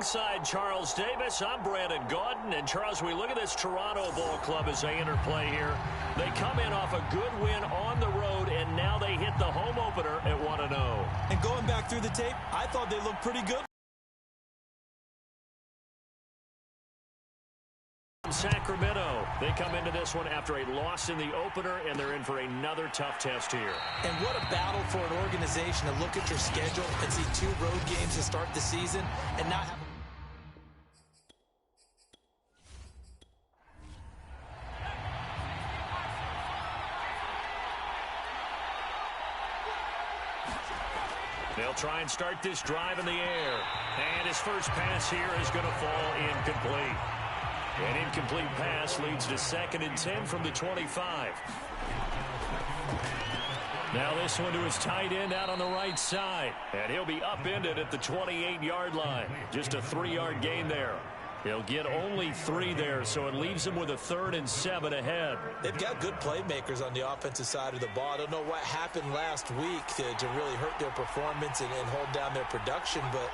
Alongside Charles Davis, I'm Brandon Gaudin. And Charles, we look at this Toronto Ball Club as they enter play here. They come in off a good win on the road, and now they hit the home opener at 1-0. And going back through the tape, I thought they looked pretty good. Sacramento, they come into this one after a loss in the opener, and they're in for another tough test here. And what a battle for an organization to look at your schedule and see 2 road games to start the season and not have... They'll try and start this drive in the air. And his first pass here is going to fall incomplete. An incomplete pass leads to 2nd and 10 from the 25. Now this one to his tight end out on the right side. And he'll be upended at the 28-yard line. Just a 3-yard gain there. He'll get only 3 there, so it leaves him with a 3rd and 7 ahead. They've got good playmakers on the offensive side of the ball. I don't know what happened last week to really hurt their performance and hold down their production, but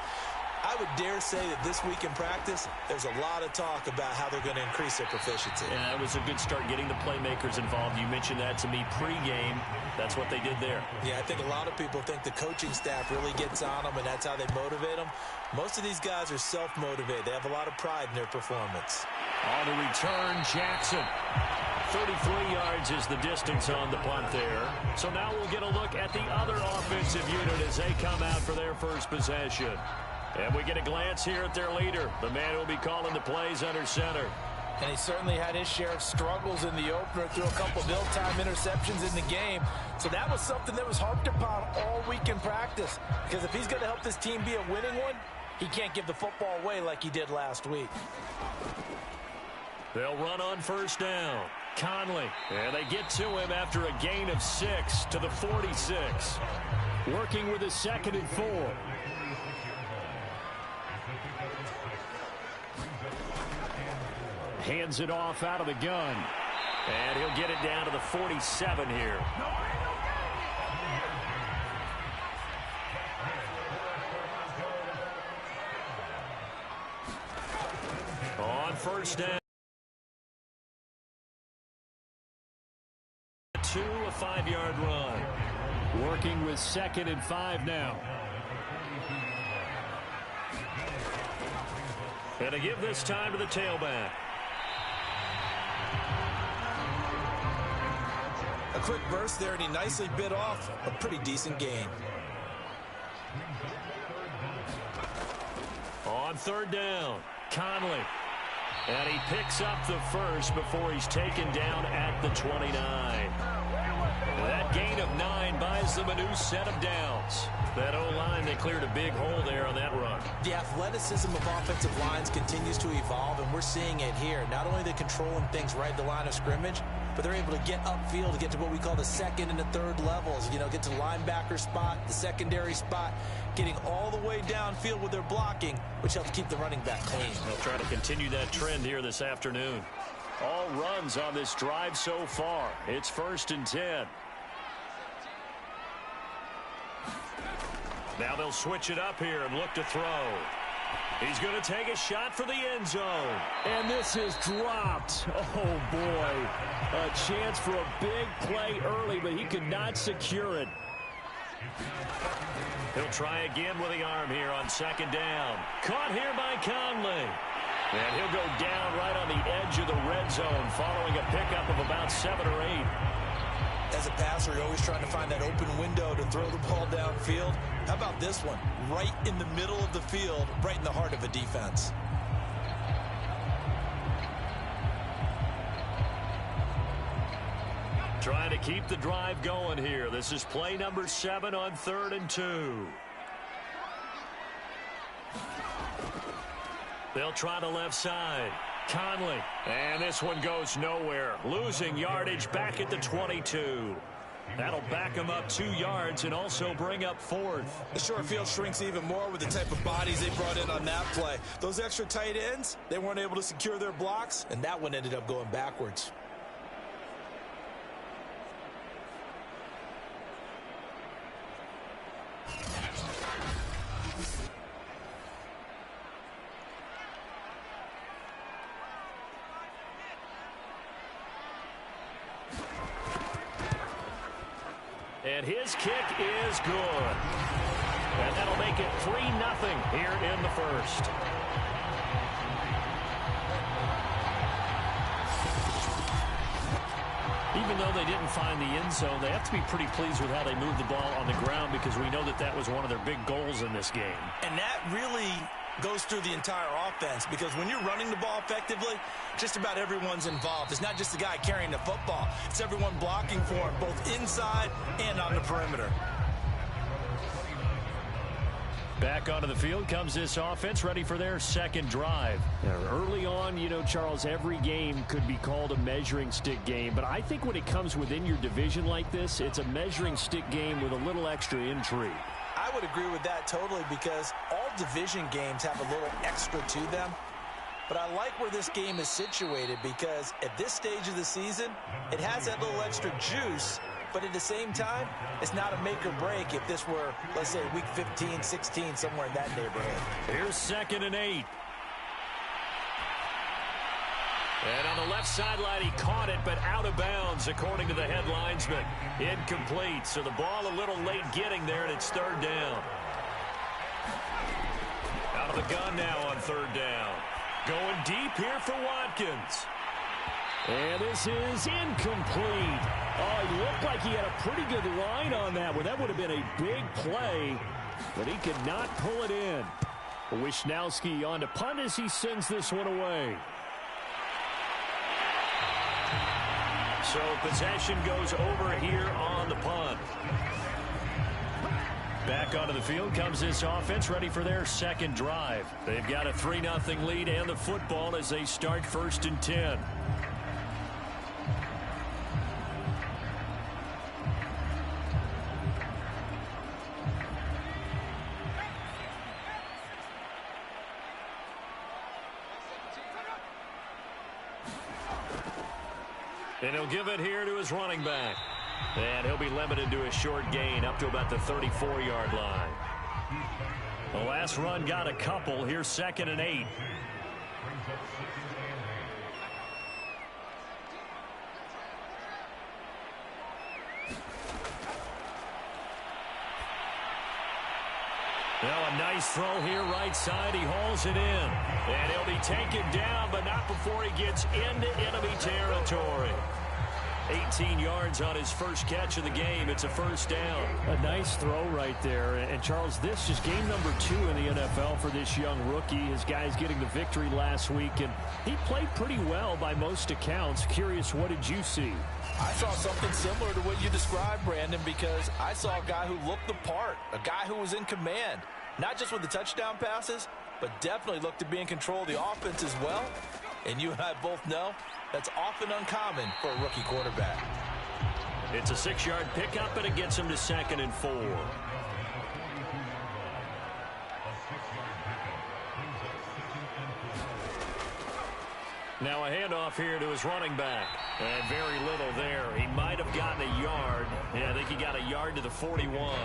I would dare say that this week in practice, there's a lot of talk about how they're going to increase their proficiency. Yeah, it was a good start getting the playmakers involved. You mentioned that to me pregame. That's what they did there. Yeah, I think a lot of people think the coaching staff really gets on them, and that's how they motivate them. Most of these guys are self-motivated. They have a lot of pride in their performance. On the return, Jackson. 33 yards is the distance on the punt there. So now we'll get a look at the other offensive unit as they come out for their first possession. And we get a glance here at their leader, the man who will be calling the plays under center. And he certainly had his share of struggles in the opener, threw a couple of ill-timed interceptions in the game. So that was something that was harped upon all week in practice. Because if he's going to help this team be a winning one, he can't give the football away like he did last week. They'll run on first down. Conley, and they get to him after a gain of 6 to the 46. Working with a 2nd and 4. Hands it off out of the gun. And he'll get it down to the 47 here. On first down. 2, a 5-yard run. Working with 2nd and 5 now. And to give this time to the tailback. A quick burst there, and he nicely bit off a pretty decent gain. On third down, Conley. And he picks up the first before he's taken down at the 29. That gain of 9 buys them a new set of downs. That O-line, they cleared a big hole there on that run. The athleticism of offensive lines continues to evolve, and we're seeing it here. Not only are they controlling things right at the line of scrimmage, but they're able to get upfield to get to what we call the 2nd and the 3rd levels. You know, get to the linebacker spot, the secondary spot, getting all the way downfield with their blocking, which helps keep the running back clean. They'll try to continue that trend here this afternoon. All runs on this drive so far. It's 1st and 10. Now they'll switch it up here and look to throw. He's going to take a shot for the end zone. And this is dropped. Oh, boy. A chance for a big play early, but he could not secure it. He'll try again with the arm here on 2nd down. Caught here by Conley. And he'll go down right on the edge of the red zone following a pickup of about 7 or 8. As a passer, you're always trying to find that open window to throw the ball downfield. How about this one? Right in the middle of the field, right in the heart of a defense. Trying to keep the drive going here. This is play number 7 on 3rd and 2. They'll try the left side. Conley. And this one goes nowhere. Losing yardage back at the 22. That'll back them up 2 yards and also bring up 4th. The short field shrinks even more with the type of bodies they brought in on that play. Those extra tight ends, they weren't able to secure their blocks, and that one ended up going backwards. And his kick is good. And that'll make it 3-0 here in the first. Even though they didn't find the end zone, they have to be pretty pleased with how they moved the ball on the ground, because we know that that was one of their big goals in this game. And that really goes through the entire offense, because when you're running the ball effectively, just about everyone's involved. It's not just the guy carrying the football. It's everyone blocking for him, both inside and on the perimeter. Back onto the field comes this offense, ready for their second drive. Now, early on, you know, Charles, every game could be called a measuring stick game. But I think when it comes within your division like this, it's a measuring stick game with a little extra intrigue. I would agree with that totally, because all division games have a little extra to them. But I like where this game is situated, because at this stage of the season, it has that little extra juice. But at the same time, it's not a make or break if this were, let's say, week 15, 16, somewhere in that neighborhood. Here's 2nd and 8. And on the left sideline, he caught it, but out of bounds, according to the head linesman. Incomplete, so the ball a little late getting there, and it's 3rd down. Out of the gun now on 3rd down. Going deep here for Watkins. And this is incomplete. Oh, he looked like he had a pretty good line on that one. That would have been a big play, but he could not pull it in. Wisnowski on to punt as he sends this one away. So possession goes over here on the punt. Back onto the field comes this offense, ready for their second drive. They've got a 3-0 lead and the football as they start 1st and 10. And he'll give it here to his running back. And he'll be limited to a short gain up to about the 34-yard line. The last run got a couple. Here's 2nd and 8. Now a nice throw here right side. He hauls it in. And he'll be taken down, but not before he gets into enemy territory. 18 yards on his first catch of the game. It's a 1st down. A nice throw right there. And, Charles, this is game number 2 in the NFL for this young rookie. His guys getting the victory last week, and he played pretty well by most accounts. Curious, what did you see? I saw something similar to what you described, Brandon, because I saw a guy who looked the part, a guy who was in command, not just with the touchdown passes, but definitely looked to be in control of the offense as well. And you and I both know that's often uncommon for a rookie quarterback. It's a 6-yard pickup, and it gets him to 2nd and 4. Now a handoff here to his running back. And very little there. He might have gotten a yard. Yeah, I think he got a yard to the 41.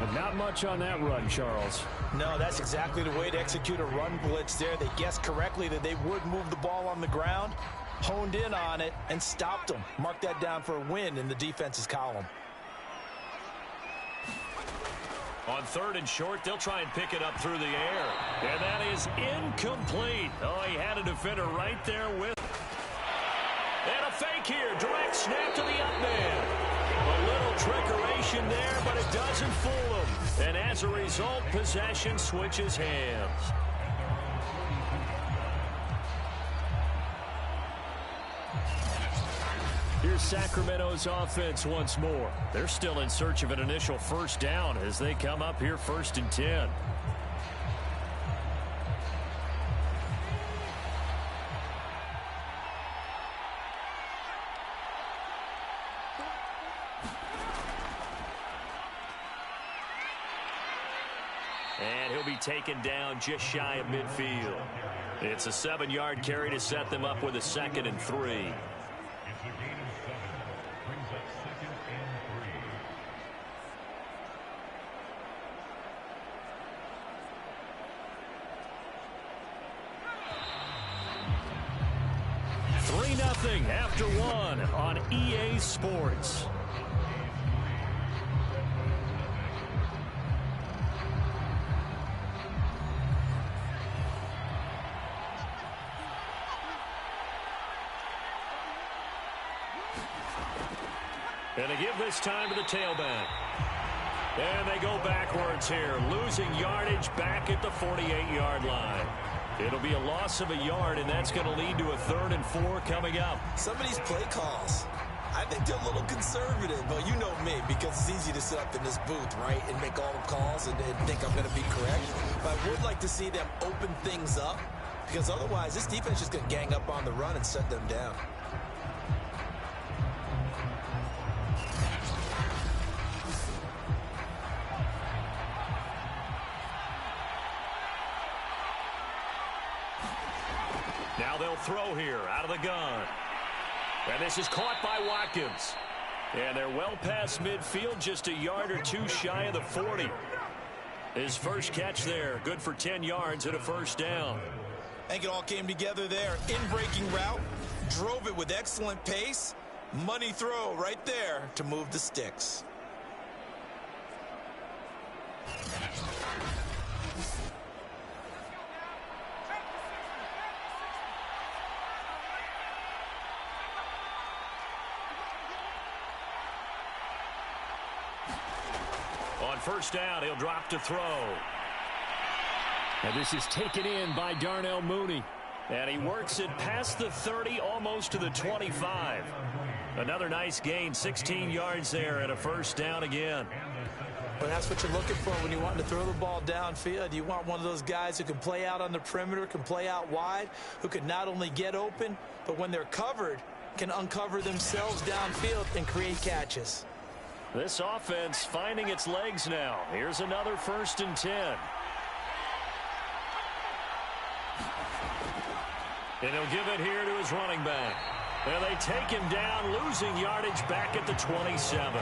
But not much on that run, Charles. No, that's exactly the way to execute a run blitz there. They guessed correctly that they would move the ball on the ground, honed in on it, and stopped them. Mark that down for a win in the defense's column. On 3rd and short, they'll try and pick it up through the air. And that is incomplete. Oh, he had a defender right there with. And a fake here. Direct snap to the up man. A little trickeration there, but it doesn't fool him. And as a result, possession switches hands. Here's Sacramento's offense once more. They're still in search of an initial 1st down as they come up here 1st and 10. And he'll be taken down just shy of midfield. It's a 7-yard carry to set them up with a 2nd and 3. After 1 on EA Sports. And they give this time to the tailback. And they go backwards here, losing yardage back at the 48-yard line. It'll be a loss of a yard, and that's going to lead to a 3rd and 4 coming up. Some of these play calls, I think they're a little conservative, but you know me, because it's easy to sit up in this booth, right, and make all the calls and think I'm going to be correct. But I would like to see them open things up, because otherwise this defense is just going to gang up on the run and shut them down. Now they'll throw here out of the gun. And this is caught by Watkins. And they're well past midfield, just a yard or two shy of the 40. His first catch there, good for 10 yards and a first down. I think it all came together there. In-breaking route, drove it with excellent pace. Money throw right there to move the sticks. On first down, he'll drop to throw. And this is taken in by Darnell Mooney. And he works it past the 30, almost to the 25. Another nice gain, 16 yards there and a first down again. But that's what you're looking for when you want to throw the ball downfield. You want one of those guys who can play out on the perimeter, can play out wide, who can not only get open, but when they're covered, can uncover themselves downfield and create catches. This offense finding its legs now. Here's another 1st and 10. And he'll give it here to his running back. And they take him down, losing yardage back at the 27.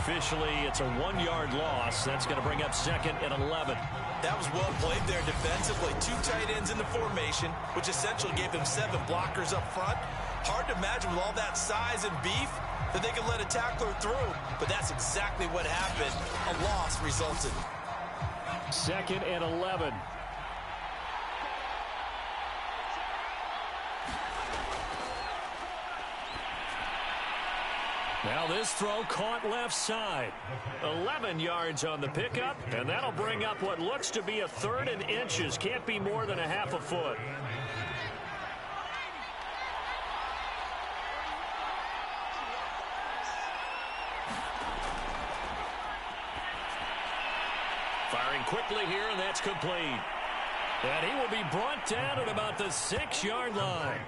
Officially, it's a 1-yard loss. That's going to bring up 2nd and 11. That was well played there defensively. 2 tight ends in the formation, which essentially gave them 7 blockers up front. Hard to imagine with all that size and beef that they could let a tackler through, but that's exactly what happened. A loss resulted. 2nd and 11. Now this throw caught left side. 11 yards on the pickup, and that'll bring up what looks to be a 3rd and inches. Can't be more than a half a foot. Firing quickly here, and that's complete. And he will be brought down at about the 6-yard line.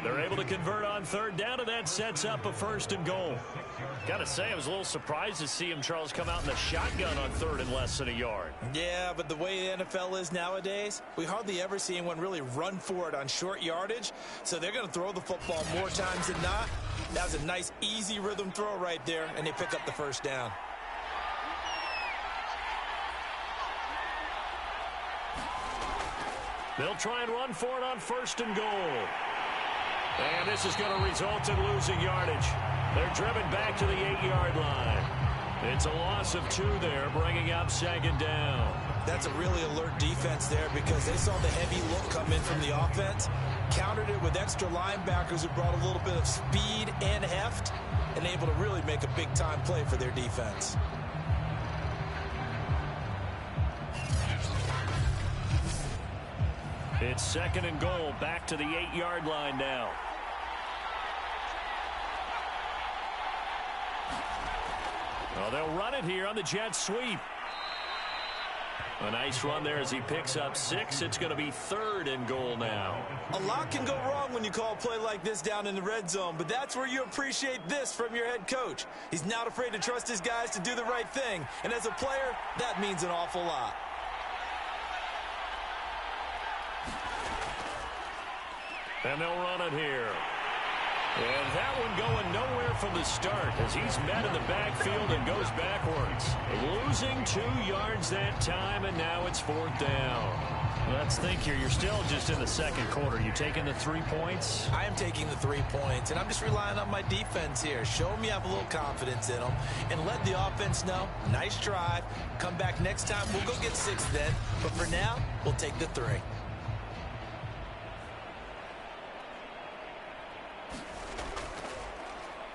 They're able to convert on 3rd down, and that sets up a 1st and goal. Got to say, I was a little surprised to see him, Charles, come out in the shotgun on 3rd and less than a yard. Yeah, but the way the NFL is nowadays, we hardly ever see anyone really run for it on short yardage. So they're going to throw the football more times than not. That was a nice, easy rhythm throw right there, and they pick up the 1st down. They'll try and run for it on 1st and goal. And this is going to result in losing yardage. They're driven back to the 8-yard line. It's a loss of 2 there, bringing up 2nd down. That's a really alert defense there because they saw the heavy look come in from the offense, countered it with extra linebackers who brought a little bit of speed and heft, and able to really make a big-time play for their defense. It's 2nd and goal, back to the 8-yard line now. Well, they'll run it here on the jet sweep. A nice run there as he picks up 6. It's going to be 3rd and goal now. A lot can go wrong when you call a play like this down in the red zone, but that's where you appreciate this from your head coach. He's not afraid to trust his guys to do the right thing, and as a player, that means an awful lot. And they'll run it here. And that one going nowhere from the start as he's met in the backfield and goes backwards. Losing 2 yards that time, and now it's 4th down. Let's think here. You're still just in the 2nd quarter. You taking the 3 points? I am taking the 3 points, and I'm just relying on my defense here. Show me I have a little confidence in them, and let the offense know, nice drive. Come back next time. We'll go get 6 then, but for now, we'll take the 3.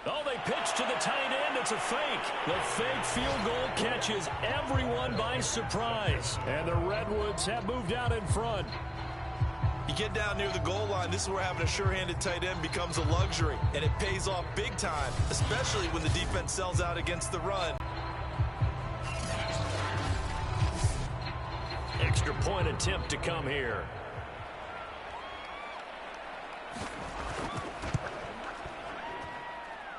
Oh, they pitch to the tight end. It's a fake. The fake field goal catches everyone by surprise. And the Redwoods have moved out in front. You get down near the goal line, this is where having a sure-handed tight end becomes a luxury. And it pays off big time, especially when the defense sells out against the run. Extra point attempt to come here.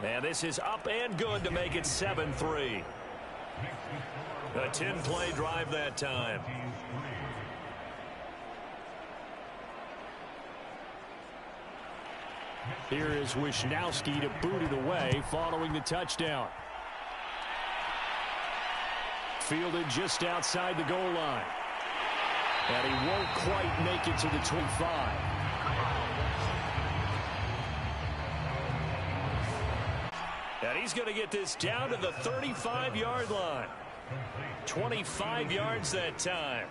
And this is up and good to make it 7-3. A 10-play drive that time. Here is Wisnowski to boot it away following the touchdown. Fielded just outside the goal line. And he won't quite make it to the 25. And he's going to get this down to the 35-yard line. 25 yards that time.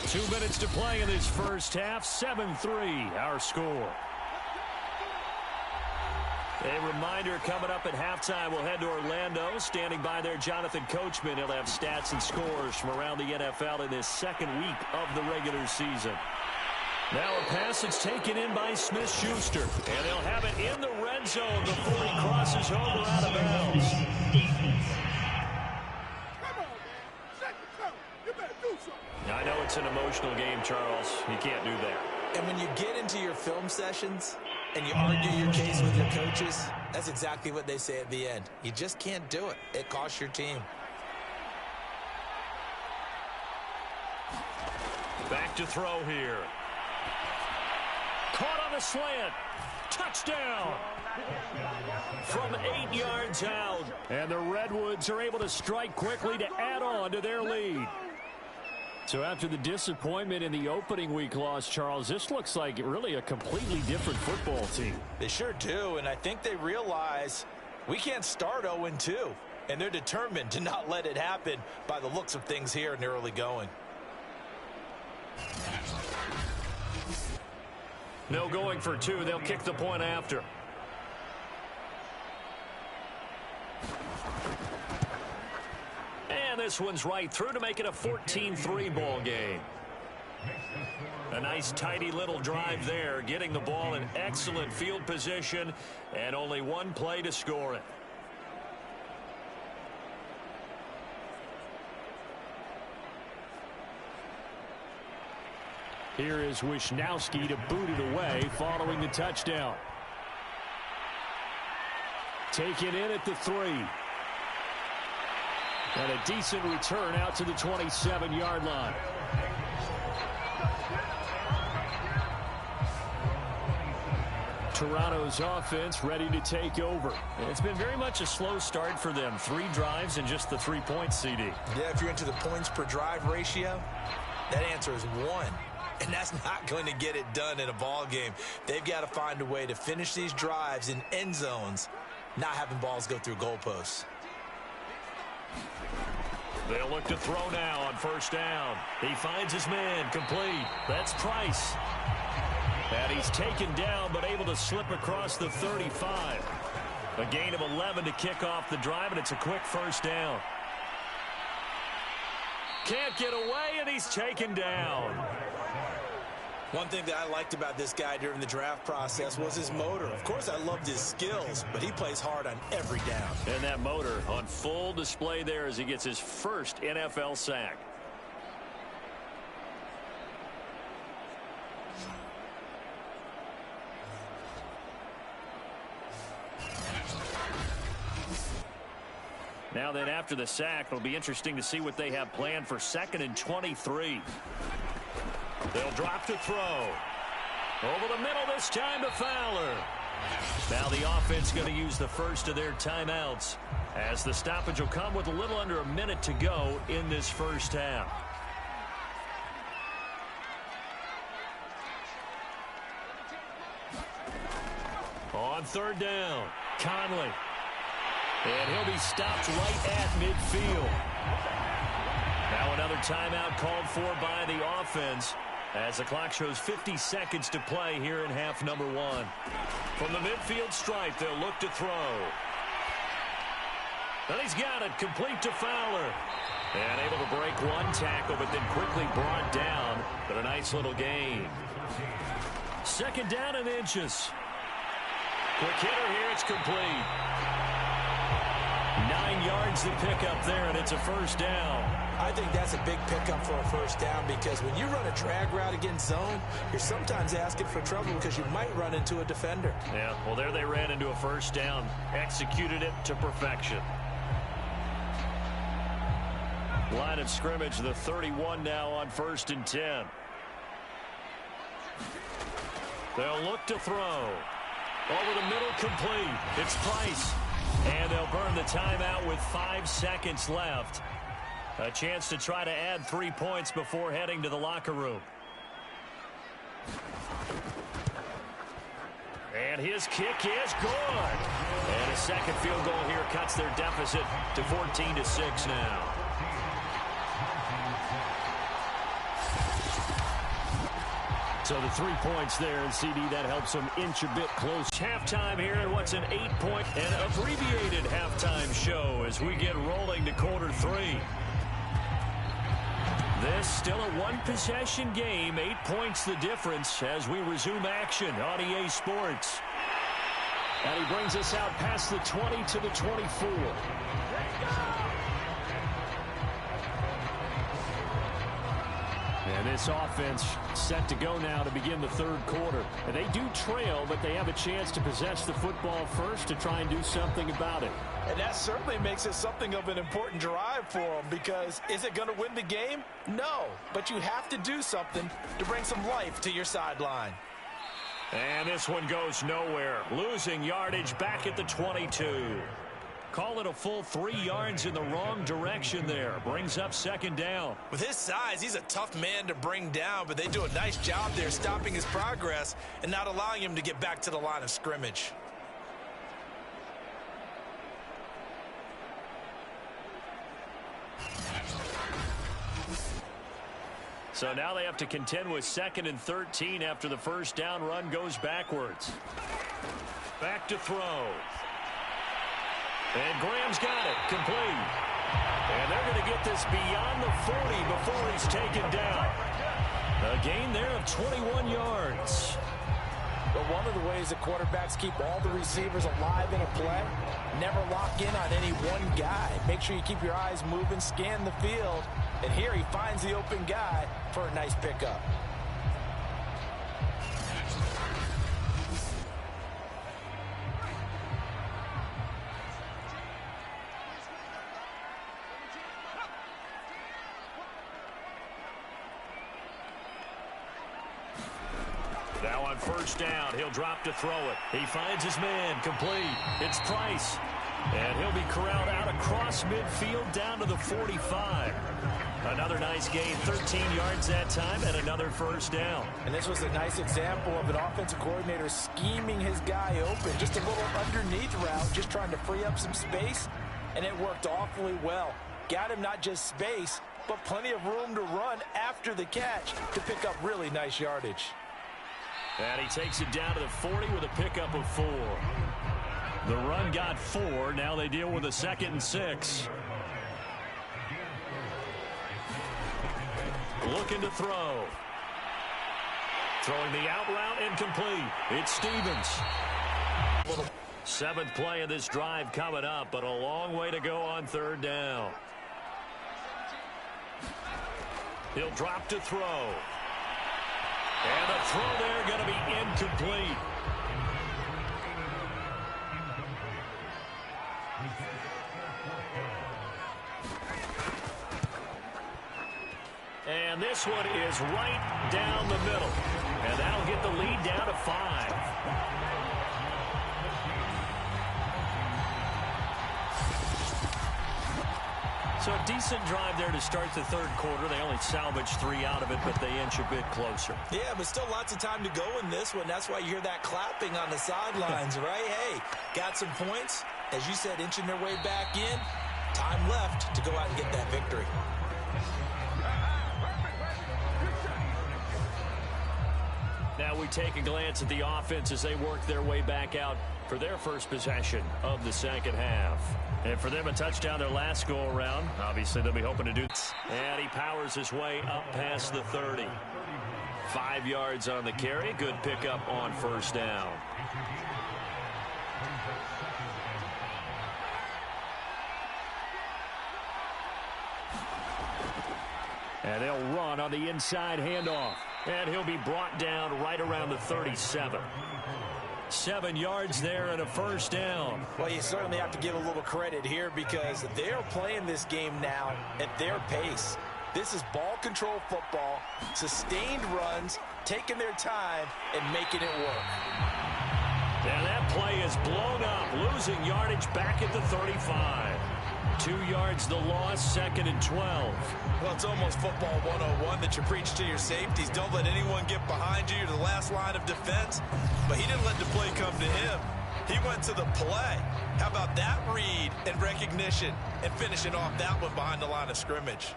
2 minutes to play in this first half. 7-3 our score. A reminder, coming up at halftime, we'll head to Orlando. Standing by there, Jonathan Coachman. He'll have stats and scores from around the NFL in this second week of the regular season. Now a pass that's taken in by Smith-Schuster. And they'll have it in the red zone before he crosses over out of bounds. I know it's an emotional game, Charles. You can't do that. And when you get into your film sessions and you argue your case with your coaches, that's exactly what they say at the end. You just can't do it. It costs your team. Back to throw here. Caught on the slant. Touchdown. From 8 yards out. And the Redwoods are able to strike quickly to add on to their lead. So after the disappointment in the opening week loss, Charles, this looks like really a completely different football team. They sure do, and I think they realize we can't start 0-2, and they're determined to not let it happen by the looks of things here in the early going. No going for two. They'll kick the point after. And this one's right through to make it a 14-3 ball game. A nice tidy little drive there, getting the ball in excellent field position, and only one play to score it. Here is Wisnowski to boot it away following the touchdown. Taken in at the 3. And a decent return out to the 27-yard line. Toronto's offense ready to take over. It's been very much a slow start for them. 3 drives and just the 3 points, CD. Yeah, if you're into the points per drive ratio, that answer is 1. And that's not going to get it done in a ball game. They've got to find a way to finish these drives in end zones, not having balls go through goalposts. They'll look to throw now on first down. He finds his man, complete. That's Price. And he's taken down but able to slip across the 35. A gain of 11 to kick off the drive, and it's a quick first down. Can't get away, and he's taken down. One thing that I liked about this guy during the draft process was his motor. Of course, I loved his skills, but he plays hard on every down. And that motor on full display there as he gets his first NFL sack. Now then, after the sack, it'll be interesting to see what they have planned for 2nd and 23. They'll drop to throw. Over the middle this time to Fowler. Now the offense going to use the first of their timeouts, as the stoppage will come with a little under a minute to go in this first half. On third down, Conley. And he'll be stopped right at midfield. Now another timeout called for by the offense as the clock shows 50 seconds to play here in half number 1. From the midfield stripe, they'll look to throw. And he's got it, complete to Fowler. And able to break one tackle, but then quickly brought down. But a nice little gain. Second down and inches. Quick hitter here, it's complete. 9 yards to pick up there, and it's a first down. I think that's a big pickup for a first down because when you run a drag route against zone, you're sometimes asking for trouble because you might run into a defender. Yeah, well, there they ran into a first down. Executed it to perfection. Line of scrimmage, the 31 now on 1st and 10. They'll look to throw. Over the middle, complete. It's Price. And they'll burn the timeout with 5 seconds left. A chance to try to add 3 points before heading to the locker room. And his kick is good. And a second field goal here cuts their deficit to 14-6 now. So the 3 points there, and CD, that helps them inch a bit close. Halftime here, and what's an 8-point and abbreviated halftime show as we get rolling to quarter 3. This still a one-possession game, 8 points the difference as we resume action on EA Sports. And he brings us out past the 20 to the 24. And this offense set to go now to begin the third quarter. And they do trail, but they have a chance to possess the football first to try and do something about it. And that certainly makes it something of an important drive for them because is it going to win the game? No, but you have to do something to bring some life to your sideline. And this one goes nowhere. Losing yardage back at the 22. Call it a full 3 yards in the wrong direction there. Brings up second down. With his size, he's a tough man to bring down, but they do a nice job there stopping his progress and not allowing him to get back to the line of scrimmage. So now they have to contend with 2nd and 13 after the first down run goes backwards. Back to throw. And Graham's got it. Complete. And they're going to get this beyond the 40 before he's taken down. A gain there of 21 yards. But one of the ways the quarterbacks keep all the receivers alive in a play, never lock in on any one guy. Make sure you keep your eyes moving, scan the field. And here he finds the open guy for a nice pickup. Now on first down, he'll drop to throw it. He finds his man, complete. It's Price. And he'll be corralled out across midfield down to the 45. Another nice gain, 13 yards that time, and another first down. And this was a nice example of an offensive coordinator scheming his guy open. Just a little underneath route, just trying to free up some space, and it worked awfully well. Got him not just space, but plenty of room to run after the catch to pick up really nice yardage. And he takes it down to the 40 with a pickup of 4. The run got 4. Now they deal with a 2nd and 6. Looking to throw. Throwing the out route incomplete. It's Stevens. 7th play of this drive coming up, but a long way to go on third down. He'll drop to throw. And the throw there going to be incomplete. And this one is right down the middle. And that'll get the lead down to 5. So a decent drive there to start the third quarter. They only salvaged 3 out of it, but they inch a bit closer. Yeah, but still lots of time to go in this one. That's why you hear that clapping on the sidelines, right? Hey, Got some points. As you said, inching their way back in. Time left to go out and get that victory. Now we take a glance at the offense as they work their way back out for their first possession of the second half. And for them, a touchdown their last go-around. Obviously, they'll be hoping to do this. And he powers his way up past the 30. 5 yards on the carry. Good pickup on first down. And they'll run on the inside handoff. And he'll be brought down right around the 37. 7 yards there and a first down. Well, you certainly have to give a little credit here because they're playing this game now at their pace. This is ball control football, sustained runs, taking their time, and making it work. And that play is blown up, losing yardage back at the 35. 2 yards the loss, 2nd and 12. Well, it's almost football 101 that you preach to your safeties. Don't let anyone get behind you. You're the last line of defense. But he didn't let the play come to him. He went to the play. How about that read and recognition and finishing off that one behind the line of scrimmage?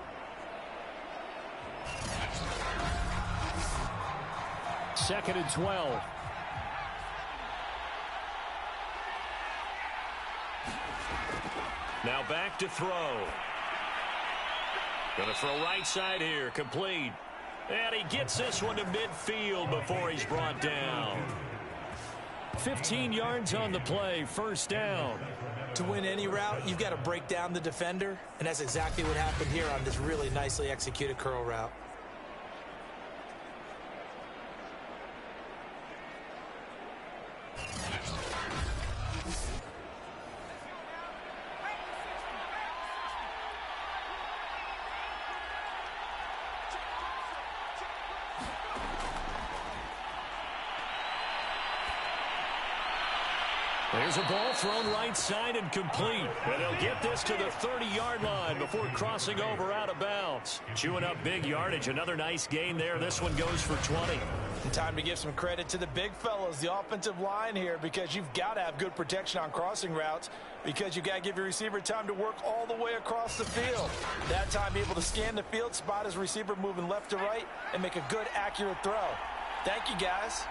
Second and 12. Now back to throw. Going to throw right side here, complete. And he gets this one to midfield before he's brought down. 15 yards on the play, first down. To win any route, you've got to break down the defender, and that's exactly what happened here on this really nicely executed curl route. There's a ball thrown right side and complete. And they'll get this to the 30-yard line before crossing over out of bounds. Chewing up big yardage. Another nice gain there. This one goes for 20. And time to give some credit to the big fellas, the offensive line here, because you've got to have good protection on crossing routes because you've got to give your receiver time to work all the way across the field. That time, be able to scan the field, spot his receiver moving left to right, and make a good, accurate throw. Thank you, guys.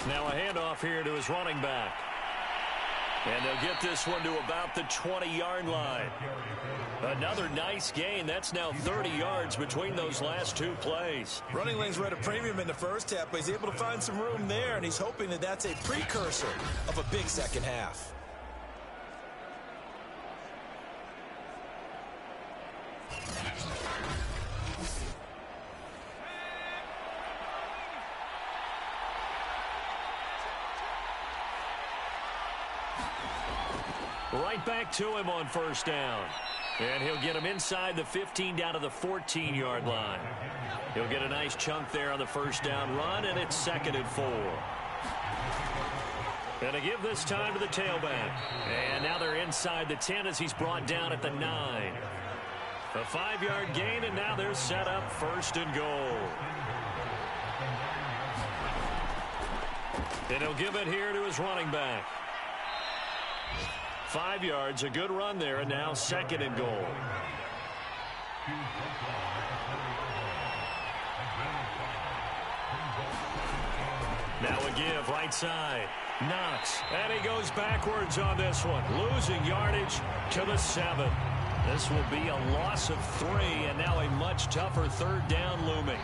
Now a handoff here to his running back. And they'll get this one to about the 20-yard line. Another nice gain. That's now 30 yards between those last two plays. Running lanes were at a premium in the first half, but he's able to find some room there, and he's hoping that that's a precursor of a big second half. Right back to him on first down. And he'll get him inside the 15 down to the 14-yard line. He'll get a nice chunk there on the first down run, and it's 2nd and 4. And to give this time to the tailback. And now they're inside the 10 as he's brought down at the 9. A 5-yard gain, and now they're set up 1st and goal. And he'll give it here to his running back. 5 yards, a good run there, and now 2nd and goal. Now a give right side. Knox, and he goes backwards on this one, losing yardage to the 7. This will be a loss of 3, and now a much tougher 3rd down looming.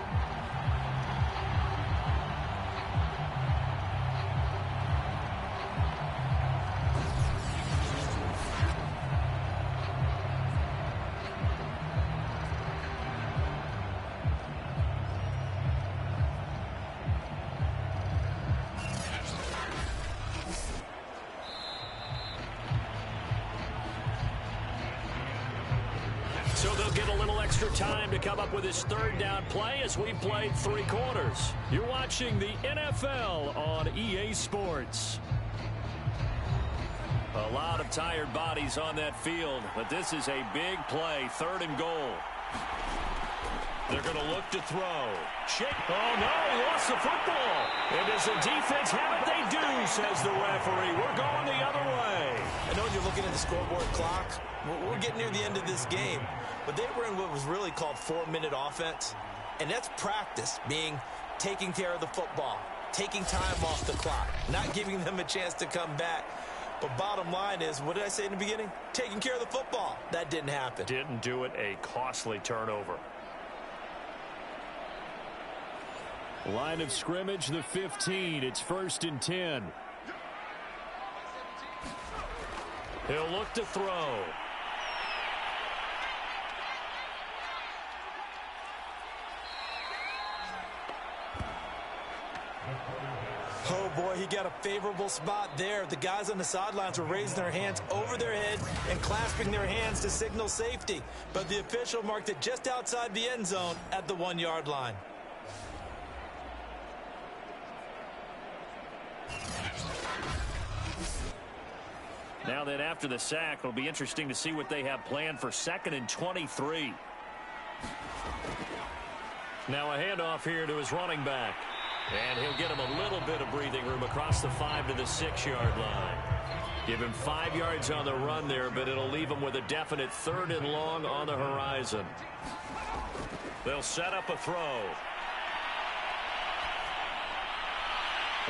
So they'll get a little extra time to come up with his 3rd down play as we played 3 quarters. You're watching the NFL on EA Sports. A lot of tired bodies on that field, but this is a big play, 3rd and goal. They're going to look to throw. Shake. Oh, no, he lost the football. And does the defense have it? They do, says the referee. We're going the other way. I know you're looking at the scoreboard clock. We're getting near the end of this game. But they were in what was really called 4-minute offense. And that's practice, meaning taking care of the football, taking time off the clock, not giving them a chance to come back. But bottom line is, what did I say in the beginning? Taking care of the football. That didn't happen. Didn't do it. A costly turnover. Line of scrimmage, the 15. It's 1st and 10. He'll look to throw. Oh, boy, he got a favorable spot there. The guys on the sidelines were raising their hands over their head and clasping their hands to signal safety. But the official marked it just outside the end zone at the 1-yard line. Now then, after the sack, it'll be interesting to see what they have planned for 2nd and 23. Now a handoff here to his running back. And he'll get him a little bit of breathing room across the 5 to the 6-yard line. Give him 5 yards on the run there, but it'll leave him with a definite 3rd and long on the horizon. They'll set up a throw.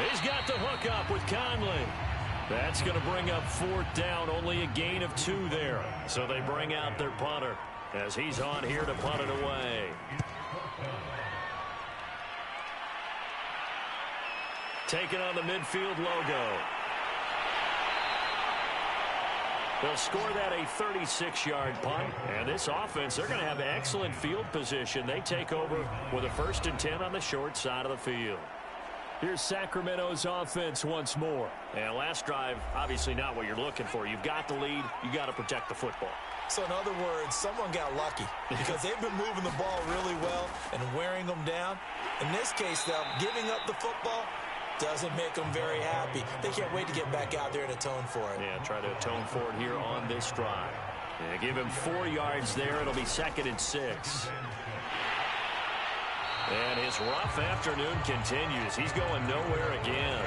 He's got the hook up with Conley. That's going to bring up 4th down, only a gain of 2 there. So they bring out their punter as he's on here to punt it away. Taking on the midfield logo. They'll score that a 36-yard punt. And this offense, they're going to have excellent field position. They take over with a 1st and 10 on the short side of the field. Here's Sacramento's offense once more. And last drive, obviously not what you're looking for. You've got the lead. You got to protect the football. So in other words, someone got lucky because they've been moving the ball really well and wearing them down. In this case, though, giving up the football doesn't make them very happy. They can't wait to get back out there and atone for it. Yeah, try to atone for it here on this drive. Yeah, give him 4 yards there. It'll be 2nd and 6. And his rough afternoon continues. He's going nowhere again.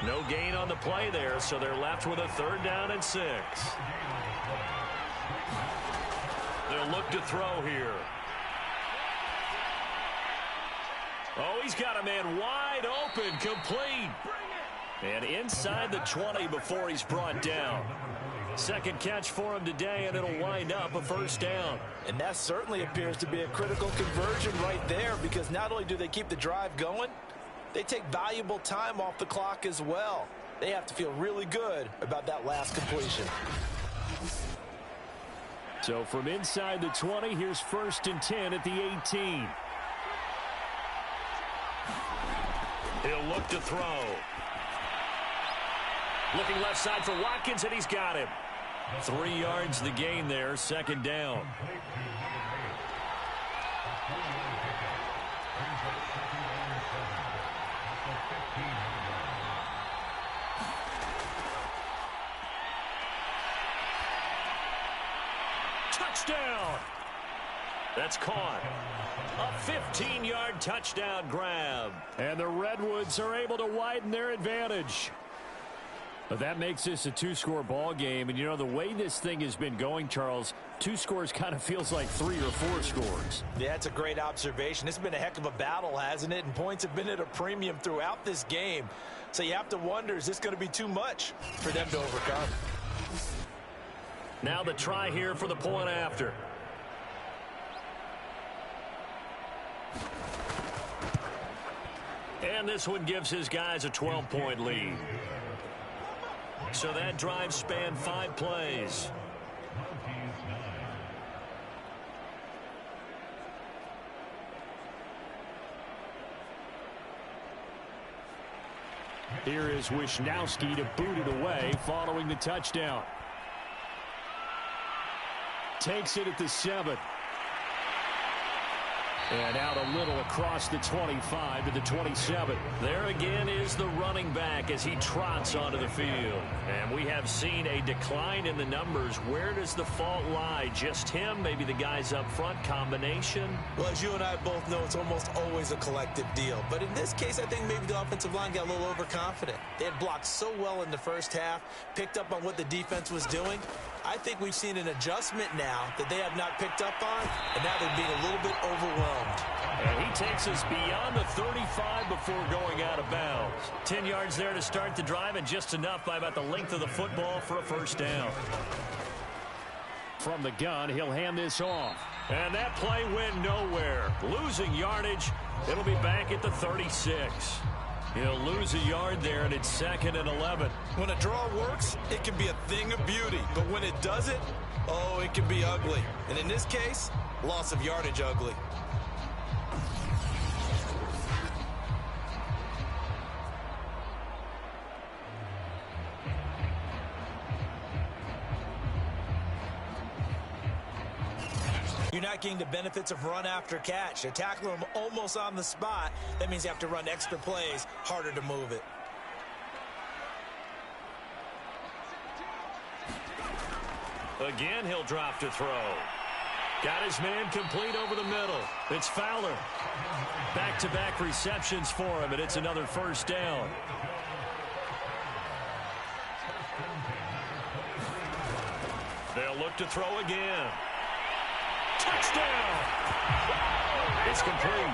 No gain on the play there, so they're left with a 3rd down and 6. They'll look to throw here. Oh, he's got a man wide open, complete. And inside the 20 before he's brought down. 2nd catch for him today, and it'll wind up a 1st down. And that certainly appears to be a critical conversion right there, because not only do they keep the drive going, they take valuable time off the clock as well. They have to feel really good about that last completion. So from inside the 20, here's 1st and 10 at the 18. He'll look to throw. Looking left side for Watkins, and he's got him. 3 yards the gain there, 2nd down. Touchdown! That's caught. A 15-yard touchdown grab. And the Redwoods are able to widen their advantage. But that makes this a 2-score ball game. And, you know, the way this thing has been going, Charles, 2 scores kind of feels like 3 or 4 scores. Yeah, that's a great observation. It's been a heck of a battle, hasn't it? And points have been at a premium throughout this game. So you have to wonder, is this going to be too much for them to overcome? Now the try here for the point after. And this one gives his guys a 12-point lead. So that drive spanned 5 plays. Here is Wisnowski to boot it away following the touchdown. Takes it at the 7. And out a little across the 25 to the 27. There again is the running back as he trots onto the field. And we have seen a decline in the numbers. Where does the fault lie? Just him? Maybe the guys up front? Combination? Well, as you and I both know, it's almost always a collective deal. But in this case, I think maybe the offensive line got a little overconfident. They had blocked so well in the first half, picked up on what the defense was doing. I think we've seen an adjustment now that they have not picked up on, and now they're being a little bit overwhelmed. And he takes us beyond the 35 before going out of bounds. 10 yards there to start the drive, and just enough by about the length of the football for a first down. From the gun, he'll hand this off. And that play went nowhere. Losing yardage. It'll be back at the 36. He'll lose a yard there, and it's 2nd and 11. When a draw works, it can be a thing of beauty. But when it doesn't, oh, it can be ugly. And in this case, loss of yardage ugly. You're not getting the benefits of run after catch. They're tackling them almost on the spot. That means you have to run extra plays, harder to move it. Again, he'll drop to throw. Got his man complete over the middle. It's Fowler. Back-to-back receptions for him, and it's another first down. They'll look to throw again. Touchdown! It's complete.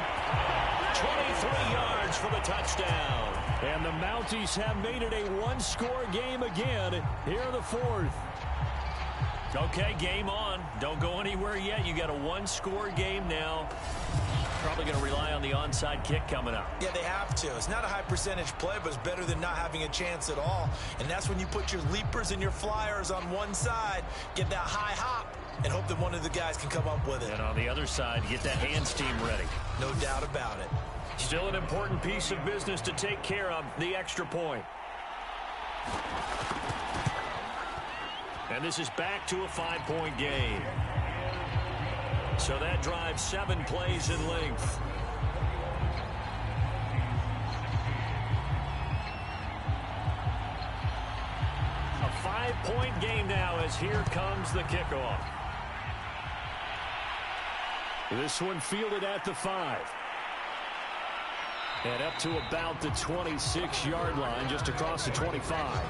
23 yards for the touchdown. And the Mounties have made it a one-score game again here in the 4th. Okay, game on. Don't go anywhere yet. You got a one-score game now. Probably going to rely on the onside kick coming up. Yeah, they have to. It's not a high percentage play, but it's better than not having a chance at all. And that's when you put your leapers and your flyers on one side, get that high hop, and hope that one of the guys can come up with it. And on the other side, get that hands team ready. No doubt about it. Still an important piece of business to take care of, the extra point. And this is back to a 5-point game. So that drives 7 plays in length. A 5-point game now as here comes the kickoff. This one fielded at the 5. And up to about the 26-yard line, just across the 25.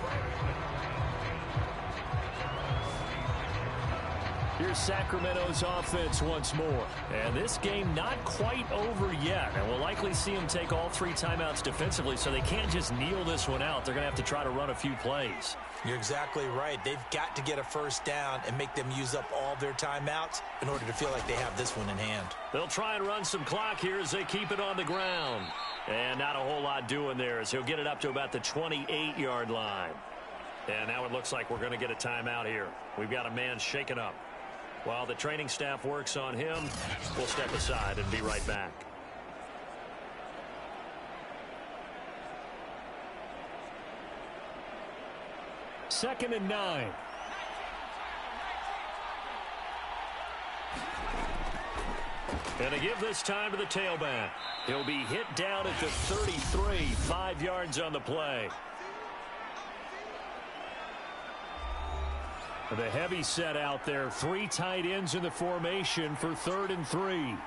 Here's Sacramento's offense once more. And this game not quite over yet. And we'll likely see them take all 3 timeouts defensively, so they can't just kneel this one out. They're going to have to try to run a few plays. You're exactly right. They've got to get a first down and make them use up all their timeouts in order to feel like they have this one in hand. They'll try and run some clock here as they keep it on the ground. And not a whole lot doing there as he'll get it up to about the 28-yard line. And now it looks like we're going to get a timeout here. We've got a man shaken up. While the training staff works on him, we'll step aside and be right back. Second and 9. And to give this time to the tailback. He'll be hit down at the 33, 5 yards on the play. The heavy set out there. 3 tight ends in the formation for 3rd and 3.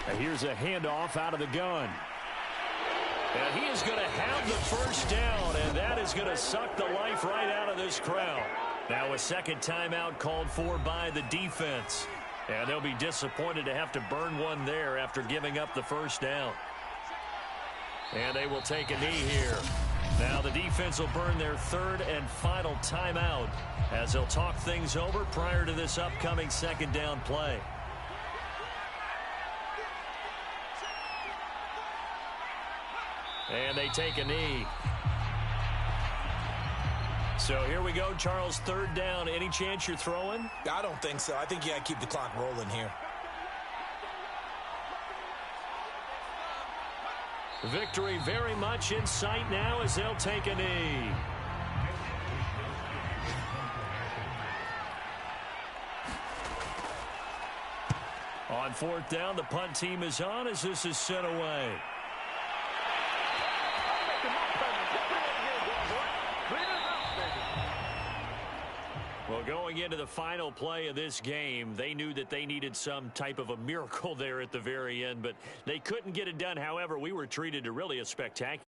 And here's a handoff out of the gun. And he is going to have the first down, and that is going to suck the life right out of this crowd. Now a second timeout called for by the defense. And they'll be disappointed to have to burn one there after giving up the first down. And they will take a knee here. Now the defense will burn their 3rd and final timeout as they'll talk things over prior to this upcoming second down play. And they take a knee. So here we go, Charles, 3rd down. Any chance you're throwing? I don't think so. I think you got to keep the clock rolling here. Victory very much in sight now as they'll take a knee. On fourth down, the punt team is on as this is sent away. Well, going into the final play of this game, they knew that they needed some type of a miracle there at the very end, but they couldn't get it done. However, we were treated to really a spectacular